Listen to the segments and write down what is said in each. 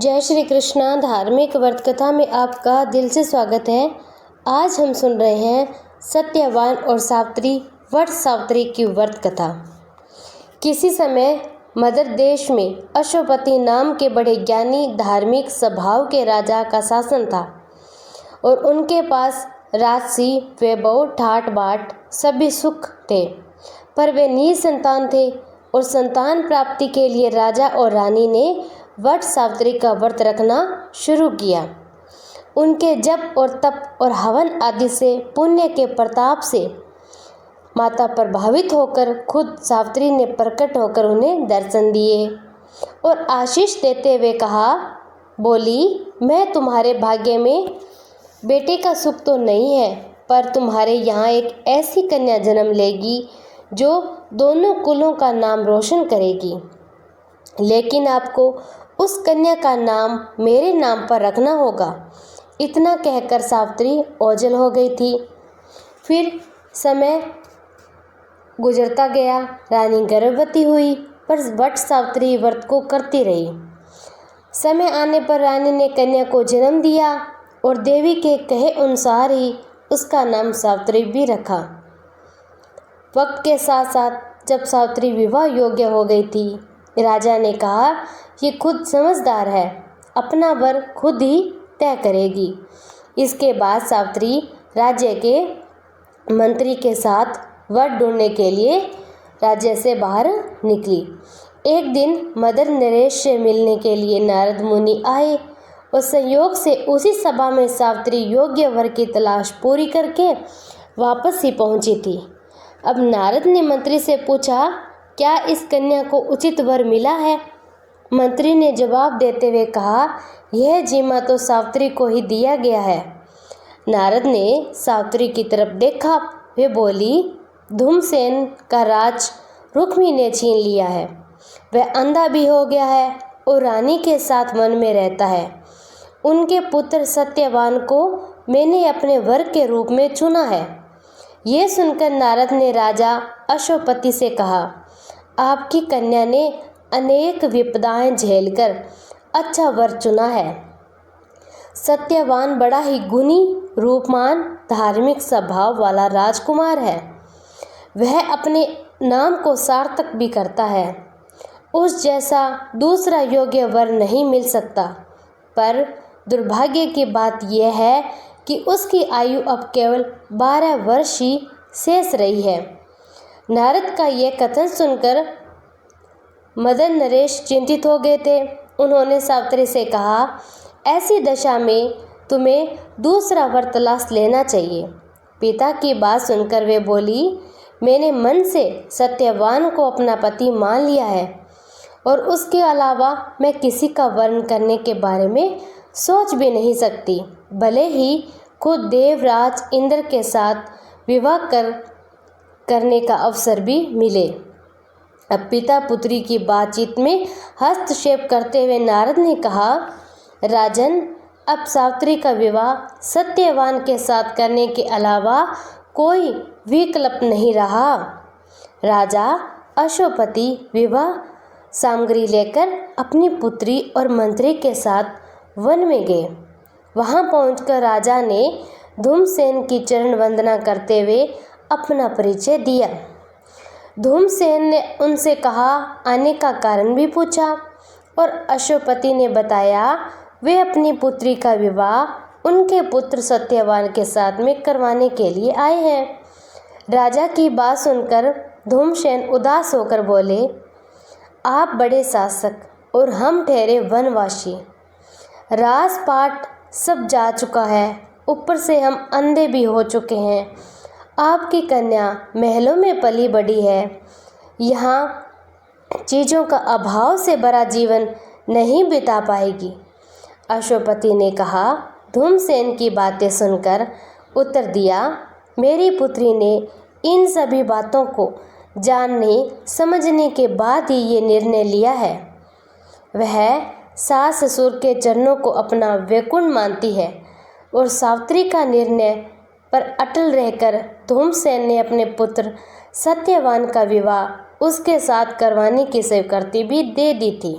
जय श्री कृष्णा। धार्मिक व्रत कथा में आपका दिल से स्वागत है। आज हम सुन रहे हैं सत्यवान और सावित्री वट सावित्री की व्रत कथा। किसी समय मद्र देश में अश्वपति नाम के बड़े ज्ञानी धार्मिक स्वभाव के राजा का शासन था और उनके पास राजसी वैभव ठाट बाट सभी सुख थे, पर वे निसंतान थे और संतान प्राप्ति के लिए राजा और रानी ने वट सावित्री का व्रत रखना शुरू किया। उनके जप और तप और हवन आदि से पुण्य के प्रताप से माता प्रभावित होकर खुद सावित्री ने प्रकट होकर उन्हें दर्शन दिए और आशीष देते हुए कहा, बोली, मैं तुम्हारे भाग्य में बेटे का सुख तो नहीं है, पर तुम्हारे यहाँ एक ऐसी कन्या जन्म लेगी जो दोनों कुलों का नाम रोशन करेगी, लेकिन आपको उस कन्या का नाम मेरे नाम पर रखना होगा। इतना कहकर सावित्री ओझल हो गई थी। फिर समय गुजरता गया। रानी गर्भवती हुई, पर वट सावित्री व्रत को करती रही। समय आने पर रानी ने कन्या को जन्म दिया और देवी के कहे अनुसार ही उसका नाम सावित्री भी रखा। वक्त के साथ साथ जब सावित्री विवाह योग्य हो गई थी, राजा ने कहा, ये खुद समझदार है, अपना वर खुद ही तय करेगी। इसके बाद सावित्री राज्य के मंत्री के साथ वर ढूंढने के लिए राज्य से बाहर निकली। एक दिन मदर नरेश से मिलने के लिए नारद मुनि आए और संयोग से उसी सभा में सावित्री योग्य वर की तलाश पूरी करके वापस ही पहुंची थी। अब नारद ने मंत्री से पूछा, क्या इस कन्या को उचित वर मिला है? मंत्री ने जवाब देते हुए कहा, यह जिम्मा तो सावित्री को ही दिया गया है। नारद ने सावित्री की तरफ देखा। वे बोली, धूमसेन का राज रुक्मी ने छीन लिया है। वह अंधा भी हो गया है और रानी के साथ वन में रहता है। उनके पुत्र सत्यवान को मैंने अपने वर के रूप में चुना है। ये सुनकर नारद ने राजा अश्वपति से कहा, आपकी कन्या ने अनेक विपदाएं झेलकर अच्छा वर चुना है। सत्यवान बड़ा ही गुणी, रूपमान, धार्मिक स्वभाव वाला राजकुमार है। वह अपने नाम को सार्थक भी करता है। उस जैसा दूसरा योग्य वर नहीं मिल सकता, पर दुर्भाग्य की बात यह है कि उसकी आयु अब केवल 12 वर्ष ही शेष रही है। नारद का यह कथन सुनकर मदन नरेश चिंतित हो गए थे। उन्होंने सावित्री से कहा, ऐसी दशा में तुम्हें दूसरा वर तलाश लेना चाहिए। पिता की बात सुनकर वे बोली, मैंने मन से सत्यवान को अपना पति मान लिया है और उसके अलावा मैं किसी का वर्ण करने के बारे में सोच भी नहीं सकती, भले ही खुद देवराज इंद्र के साथ विवाह करने का अवसर भी मिले। अब पिता पुत्री की बातचीत में हस्तक्षेप करते हुए नारद ने कहा, राजन, अब सावित्री का विवाह सत्यवान के साथ करने के अलावा कोई विकल्प नहीं रहा। राजा अश्वपति विवाह सामग्री लेकर अपनी पुत्री और मंत्री के साथ वन में गए। वहां पहुंचकर राजा ने धूमसेन की चरण वंदना करते हुए अपना परिचय दिया। धूमसेन ने उनसे कहा, आने का कारण भी पूछा और अश्वपति ने बताया, वे अपनी पुत्री का विवाह उनके पुत्र सत्यवान के साथ में करवाने के लिए आए हैं। राजा की बात सुनकर धूमसेन उदास होकर बोले, आप बड़े शासक और हम ठहरे वनवासी। राजपाट सब जा चुका है, ऊपर से हम अंधे भी हो चुके हैं। आपकी कन्या महलों में पली बड़ी है, यहाँ चीज़ों का अभाव से भरा जीवन नहीं बिता पाएगी। अश्वपति ने कहा। धूमसेन की बातें सुनकर उत्तर दिया, मेरी पुत्री ने इन सभी बातों को जानने समझने के बाद ही ये निर्णय लिया है। वह सास ससुर के चरणों को अपना वैकुंठ मानती है और सावित्री का निर्णय पर अटल रहकर धूमसेन ने अपने पुत्र सत्यवान का विवाह उसके साथ करवाने की स्वीकृति भी दे दी थी।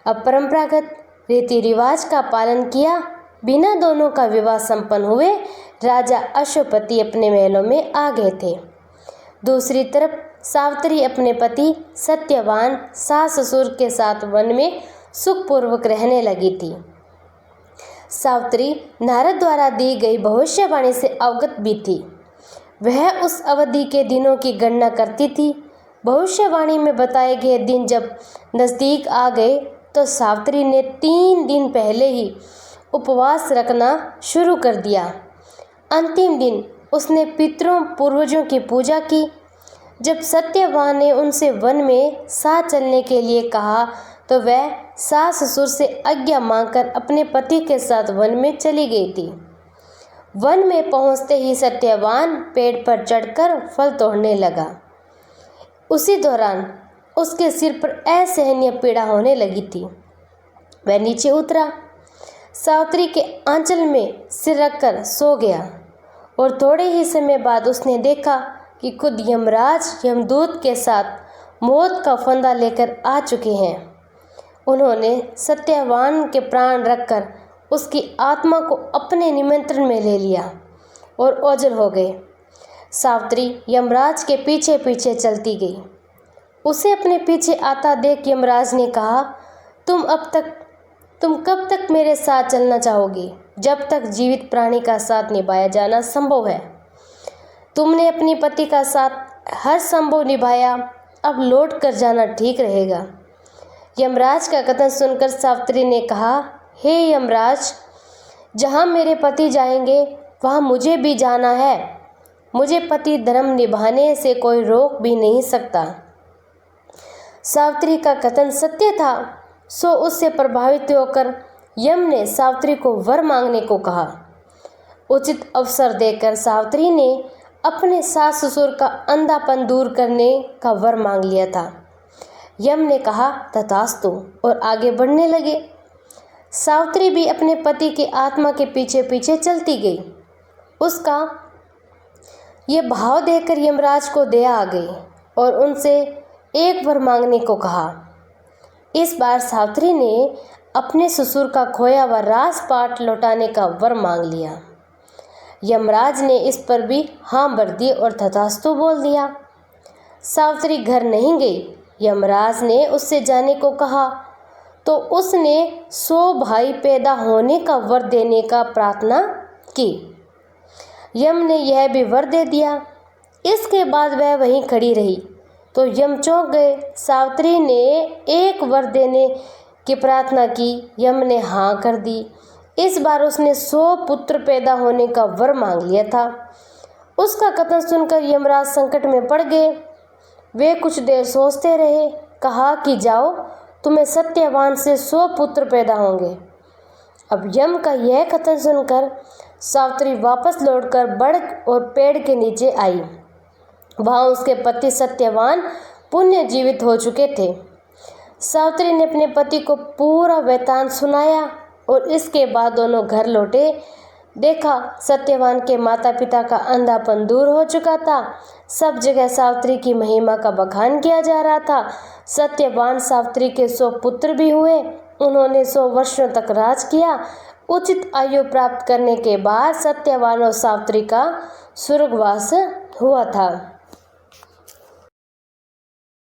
अब परंपरागत रीति रिवाज का पालन किया बिना दोनों का विवाह संपन्न हुए राजा अश्वपति अपने महलों में आ गए थे। दूसरी तरफ सावित्री अपने पति सत्यवान सास ससुर के साथ वन में सुखपूर्वक रहने लगी थी। सावित्री नारद द्वारा दी गई भविष्यवाणी से अवगत भी थी। वह उस अवधि के दिनों की गणना करती थी। भविष्यवाणी में बताए गए दिन जब नज़दीक आ गए तो सावित्री ने 3 दिन पहले ही उपवास रखना शुरू कर दिया। अंतिम दिन उसने पितरों पूर्वजों की पूजा की। जब सत्यवान ने उनसे वन में साथ चलने के लिए कहा तो वह सास ससुर से आज्ञा मांगकर अपने पति के साथ वन में चली गई थी। वन में पहुंचते ही सत्यवान पेड़ पर चढ़कर फल तोड़ने लगा। उसी दौरान उसके सिर पर असहनीय पीड़ा होने लगी थी। वह नीचे उतरा, सावित्री के आंचल में सिर रखकर सो गया और थोड़े ही समय बाद उसने देखा कि खुद यमराज यमदूत के साथ मौत का फंदा लेकर आ चुके हैं। उन्होंने सत्यवान के प्राण रखकर उसकी आत्मा को अपने नियंत्रण में ले लिया और ओझल हो गए। सावित्री यमराज के पीछे पीछे चलती गई। उसे अपने पीछे आता देख यमराज ने कहा, तुम कब तक मेरे साथ चलना चाहोगी? जब तक जीवित प्राणी का साथ निभाया जाना संभव है। तुमने अपनी पति का साथ हर संभव निभाया, अब लौट कर जाना ठीक रहेगा। यमराज का कथन सुनकर सावित्री ने कहा, हे यमराज, जहाँ मेरे पति जाएंगे वहाँ मुझे भी जाना है। मुझे पति धर्म निभाने से कोई रोक भी नहीं सकता। सावित्री का कथन सत्य था, सो उससे प्रभावित होकर यम ने सावित्री को वर मांगने को कहा। उचित अवसर देकर सावित्री ने अपने सास ससुर का अंधापन दूर करने का वर मांग लिया था। यम ने कहा तथास्तु और आगे बढ़ने लगे। सावित्री भी अपने पति की आत्मा के पीछे पीछे चलती गई। उसका ये भाव देखकर यमराज को दया आ गई और उनसे एक वर मांगने को कहा। इस बार सावित्री ने अपने ससुर का खोया हुआ राजपाट लौटाने का वर मांग लिया। यमराज ने इस पर भी हाँ भर दी और तथास्तु बोल दिया। सावित्री घर नहीं गई। यमराज ने उससे जाने को कहा तो उसने 100 भाई पैदा होने का वर देने का प्रार्थना की। यम ने यह भी वर दे दिया। इसके बाद वह वहीं खड़ी रही तो यम चौंक गए। सावित्री ने एक वर देने की प्रार्थना की। यम ने हाँ कर दी। इस बार उसने 100 पुत्र पैदा होने का वर मांग लिया था। उसका कथन सुनकर यमराज संकट में पड़ गए। वे कुछ देर सोचते रहे। कहा कि जाओ, तुम्हें सत्यवान से 100 पुत्र पैदा होंगे। अब यम का यह कथन सुनकर सावित्री वापस लौटकर बड़ और पेड़ के नीचे आई। वहाँ उसके पति सत्यवान पुण्य जीवित हो चुके थे। सावित्री ने अपने पति को पूरा वृत्तांत सुनाया और इसके बाद दोनों घर लौटे। देखा सत्यवान के माता पिता का अंधापन दूर हो चुका था। सब जगह सावित्री की महिमा का बखान किया जा रहा था। सत्यवान सावित्री के 100 पुत्र भी हुए। उन्होंने 100 वर्षों तक राज किया। उचित आयु प्राप्त करने के बाद सत्यवान और सावित्री का स्वर्गवास हुआ था।